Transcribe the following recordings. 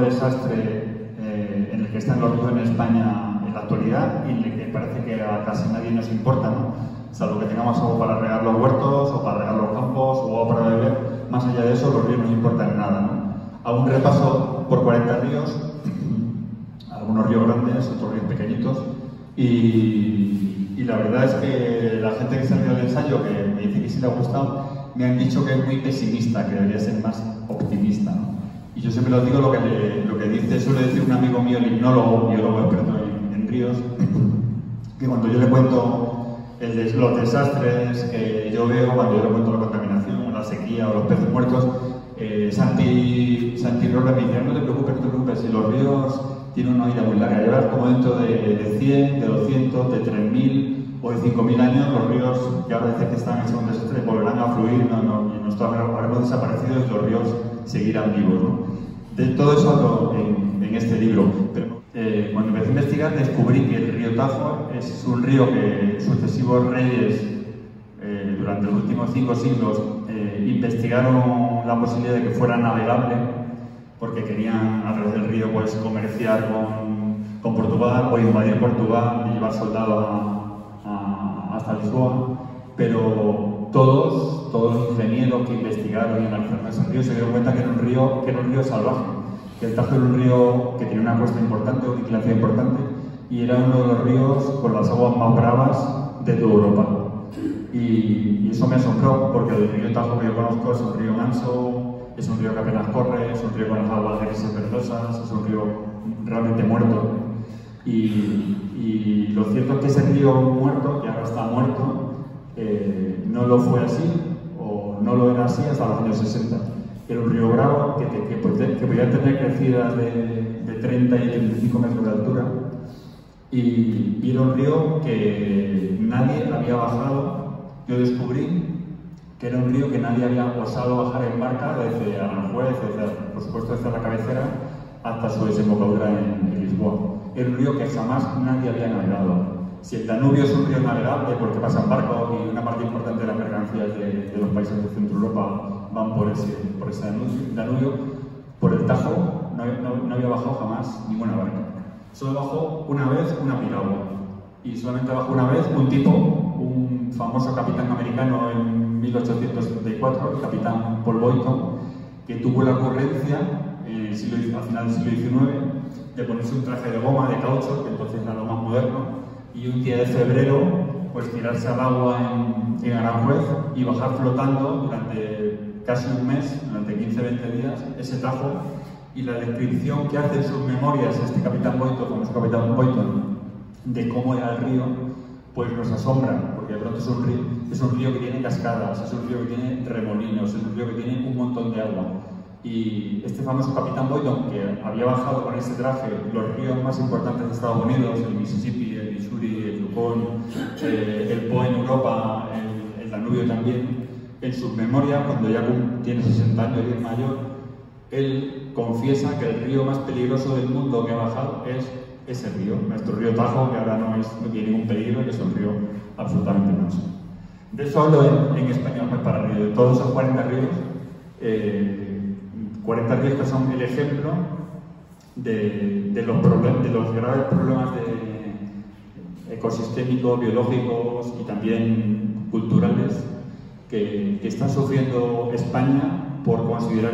desastre en el que están los ríos en España en la actualidad y en el que parece que a casi nadie nos importa, ¿no? Salvo que tengamos agua para regar los huertos o para regar los campos o agua para beber, más allá de eso los ríos no nos importan nada, ¿no? Hago un repaso por 40 ríos, algunos ríos grandes, otros ríos pequeñitos, y la verdad es que la gente que salió del ensayo, que me dice que sí le ha gustado, me han dicho que es muy pesimista, que debería ser más optimista, ¿no? Y yo siempre lo digo lo que dice, suele decir un amigo mío, el hipnólogo, biólogo experto en ríos, que cuando yo le cuento los desastres que yo veo, cuando yo le cuento la contaminación, la sequía o los peces muertos, Santi Robles me dice, no te preocupes, si los ríos tienen una vida muy larga, llevas como dentro de 100, de 200, de 3.000 o de 5.000 años, los ríos que ahora dicen que están hechos un desastre volverán a fluir, y nosotros habremos desaparecido y los ríos seguirán vivos, ¿no? De todo eso hablo en este libro. Pero, cuando empecé a investigar descubrí que el río Tajo es un río que sucesivos reyes durante los últimos 5 siglos investigaron la posibilidad de que fuera navegable porque querían a través del río pues, comerciar con Portugal o invadir Portugal y llevar soldados hasta Lisboa, pero todos los ingenieros que investigaron y analizaron ese río se dieron cuenta que era un río salvaje, que el Tajo era un río que tenía una costa importante, una inclinación importante, y era uno de los ríos con las aguas más bravas de toda Europa. Y eso me asombró, porque el río Tajo que yo conozco es un río manso, es un río que apenas corre, es un río con las aguas grises verdosas, es un río realmente muerto. Y lo cierto es que ese río muerto, que ahora está muerto, no lo fue así, o no lo era así hasta los años 60. Era un río bravo que podía tener crecidas de 30 y 35 metros de altura, y era un río que nadie había bajado. Yo descubrí que era un río que nadie había osado bajar en barca desde Aranjuez, por supuesto desde la cabecera, hasta su desembocadura en Lisboa. Era un río que jamás nadie había navegado. Si el Danubio es un río navegable porque pasan barcos y una parte importante de las mercancías de los países de Centro Europa van por ese Danubio, por el Tajo no había bajado jamás ninguna barca. Solo bajó una vez una piragua. Y solamente bajó una vez un tipo, un famoso capitán americano en 1874, el capitán Paul Boyton, que tuvo la ocurrencia al final del siglo XIX de ponerse un traje de goma, de caucho, que entonces era lo más moderno, y un día de febrero pues tirarse al agua en Aranjuez y bajar flotando durante casi un mes, durante 15-20 días, ese Tajo. Y la descripción que hace en sus memorias este capitán Boyton, famoso capitán Boyton, de cómo era el río, pues nos asombra, porque de pronto es un río que tiene cascadas, es un río que tiene remolinos, es un río que tiene un montón de agua. Y este famoso capitán Boyton, que había bajado con ese traje los ríos más importantes de Estados Unidos, el Mississippi, el Missouri, el Yukon, el Po en Europa, el Danubio también, en sus memorias, cuando ya tiene 60 años y es mayor, él confiesa que el río más peligroso del mundo que ha bajado es ese río, nuestro río Tajo, que ahora no tiene ningún peligro, que es un río absolutamente manso. De eso hablo en Español pues para río, de todos esos 40 ríos, 40 ríos que son el ejemplo de los graves problemas ecosistémicos, biológicos y también culturales que está sufriendo España por considerar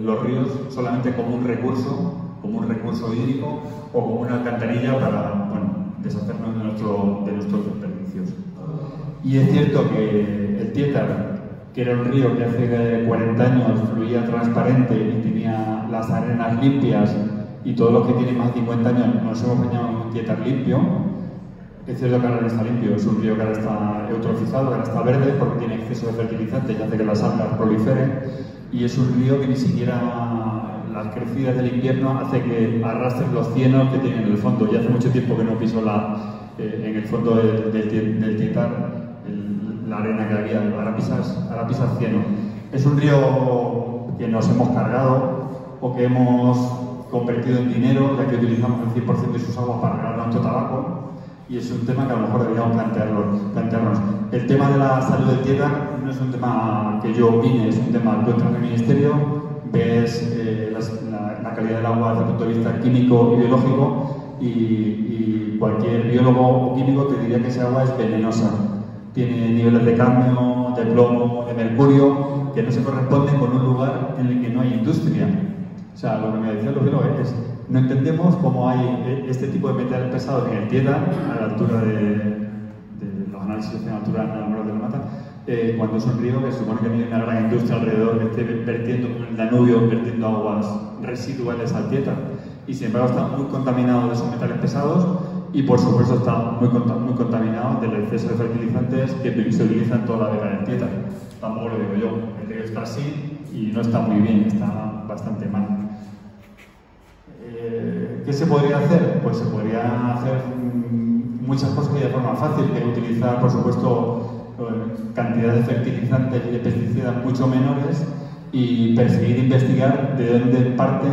los ríos solamente como un recurso hídrico o como una alcantarilla para deshacernos de nuestros desperdicios. Y es cierto que el Tietar, que era un río que hace 40 años fluía transparente y tenía las arenas limpias, y todos los que tienen más de 50 años nos hemos bañado en un Tietar limpio. Es cierto que ahora no está limpio, es un río que ahora está eutrofizado, que ahora está verde porque tiene exceso de fertilizantes y hace que las algas proliferen, y es un río que ni siquiera las crecidas del invierno hace que arrastren los cienos que tiene en el fondo. Ya hace mucho tiempo que no piso en el fondo del Tietar la arena que había, ahora pisas cieno. Es un río que nos hemos cargado o que hemos convertido en dinero, ya que utilizamos el 100% de sus aguas para regar nuestro tabaco. Y es un tema que a lo mejor deberíamos plantearnos. El tema de la salud del Tietar no es un tema que yo opine, es un tema que entra en el Ministerio. ves la calidad del agua desde el punto de vista químico y biológico, y cualquier biólogo o químico te diría que esa agua es venenosa. Tiene niveles de cadmio, de plomo, de mercurio, que no se corresponden con un lugar en el que no hay industria. O sea, lo que me decían los biólogos es, no entendemos cómo hay este tipo de metales pesados en el Tieta, a la altura de los análisis de natural en la Mora de la Mata, cuando es un río que se supone que tiene una gran industria alrededor, que esté vertiendo como el Danubio, vertiendo aguas residuales al Tieta. Y sin embargo está muy contaminado de esos metales pesados, y por supuesto está muy contaminado del exceso de fertilizantes que se utilizan toda la vega del Tieta. Tampoco lo digo yo, el río está así y no está muy bien, está bastante mal. ¿Qué se podría hacer? Pues se podría hacer muchas cosas de forma fácil, que utilizar, por supuesto, cantidades de fertilizantes y de pesticidas mucho menores, y perseguir e investigar de dónde parte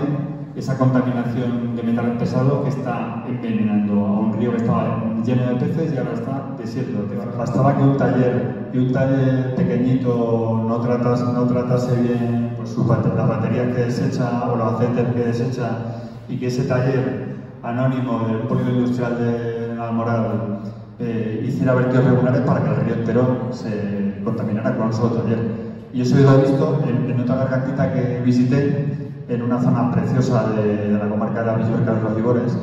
esa contaminación de metales pesados que está envenenando a un río que estaba lleno de peces y ahora está desierto. Bastaba que un taller pequeñito no tratase bien pues, las baterías que desecha o los aceites que desecha, y que ese taller anónimo del polígono industrial de Almoral hiciera vertidos regulares para que el río entero se contaminara con un solo taller. Y eso yo lo he visto en otra gargantita que visité, en una zona preciosa de la comarca de la Villuerca de los Ribores.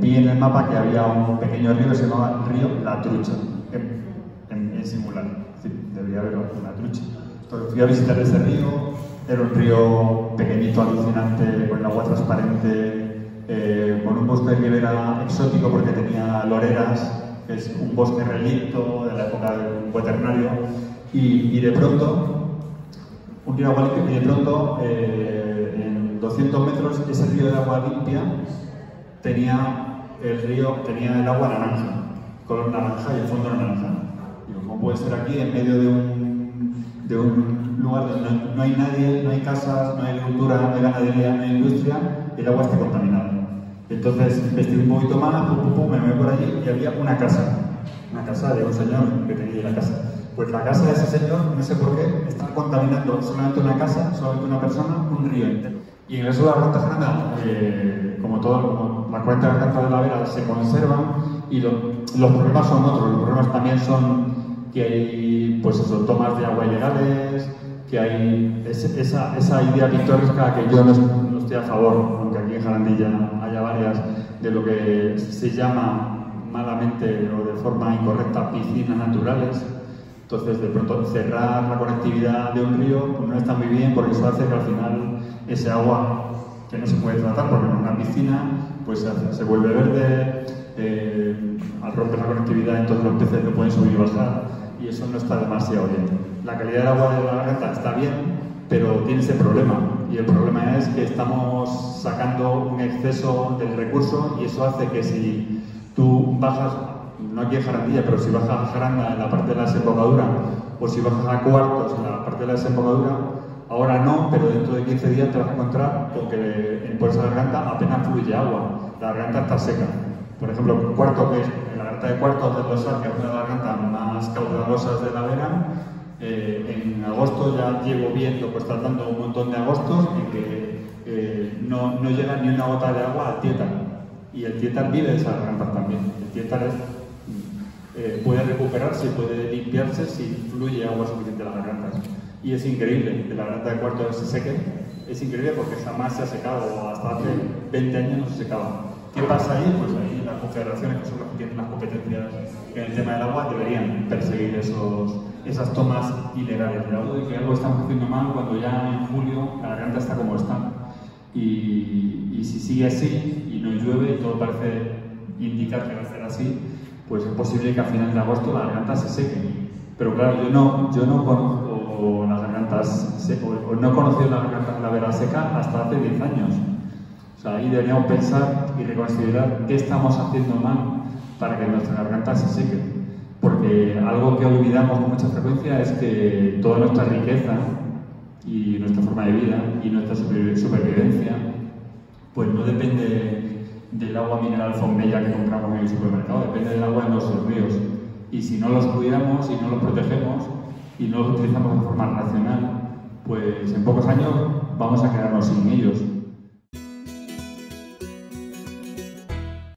Vi en el mapa que había un pequeño río que se llamaba Río La Trucha, en singular, es decir, debería haber una trucha. Entonces fui a visitar ese río, era un río pequeñito, alucinante, con el agua transparente, con un bosque de ribera exótico porque tenía loreras, que es un bosque relicto de la época del Cuaternario, y de pronto, un río de agua limpia, y de pronto, en 200 metros, ese río de agua limpia tenía el agua naranja, color naranja y el fondo naranja. Digo, ¿cómo puede ser aquí, en medio de un lugar donde no hay nadie, no hay casas, no hay agricultura, no hay ganadería, no hay industria, el agua esté contaminada? Entonces investigué un poquito más, me metí por allí y había una casa de un señor que tenía la casa. Pues la casa de ese señor, no sé por qué, está contaminando solamente una casa, solamente una persona, un río entero. Y en el resto de la garganta grana, como las 40 gargantas de la Vera se conservan, y los problemas son otros. Los problemas también son que hay, pues eso, tomas de agua ilegales, que hay esa idea pictórica que yo no estoy a favor, aunque aquí en Jarandilla haya varias, de lo que se llama malamente o de forma incorrecta piscinas naturales. Entonces, de pronto, cerrar la conectividad de un río pues, no está muy bien, porque eso hace que al final ese agua, que no se puede tratar porque en una piscina, pues se vuelve verde, al romper la conectividad, entonces los peces no pueden subir y bajar, y eso no está demasiado bien. La calidad del agua de la garganta está bien, pero tiene ese problema, y el problema es que estamos sacando un exceso del recurso, y eso hace que si tú bajas, no aquí en Jarandilla, pero si bajas a Jaranda en la parte de la desembocadura, o si bajas a Cuartos en la parte de la desembocadura, ahora no, pero dentro de 15 días te vas a encontrar con que por esa garganta apenas fluye agua, la garganta está seca. Por ejemplo, Cuarto, que es la garganta de Cuartos de Losar, que es una de las gargantas más caudalosas de la Vera, en agosto ya llevo viendo, pues tratando un montón de agostos en que no llega ni una gota de agua al Tietar, y el Tietar vive de esas gargantas también. El Tietar puede recuperarse, puede limpiarse si fluye agua suficiente a las gargantas. Y es increíble que la garganta de Cuarto se seque, es increíble porque jamás se ha secado, hasta hace 20 años no se secaba. ¿Qué pasa ahí? Pues ahí las confederaciones, que son las que tienen las competencias en el tema del agua, deberían perseguir esas tomas ilegales de agua. Y que algo estamos haciendo mal cuando ya en julio la garganta está como está. Y si sigue así y no llueve y todo parece indicar que va a ser así, pues es posible que a final de agosto la garganta se seque. Pero claro, yo no conozco las gargantas, o no he conocido la garganta de la Vera seca hasta hace 10 años. O sea, ahí deberíamos pensar y reconsiderar qué estamos haciendo mal para que nuestra garganta se seque. Porque algo que olvidamos con mucha frecuencia es que toda nuestra riqueza y nuestra forma de vida y nuestra supervivencia pues no depende del agua mineral Fonbella que compramos en el supermercado, depende del agua de nuestros ríos. Y si no los cuidamos y no los protegemos y no los utilizamos de forma racional, pues pues en pocos años vamos a quedarnos sin ellos.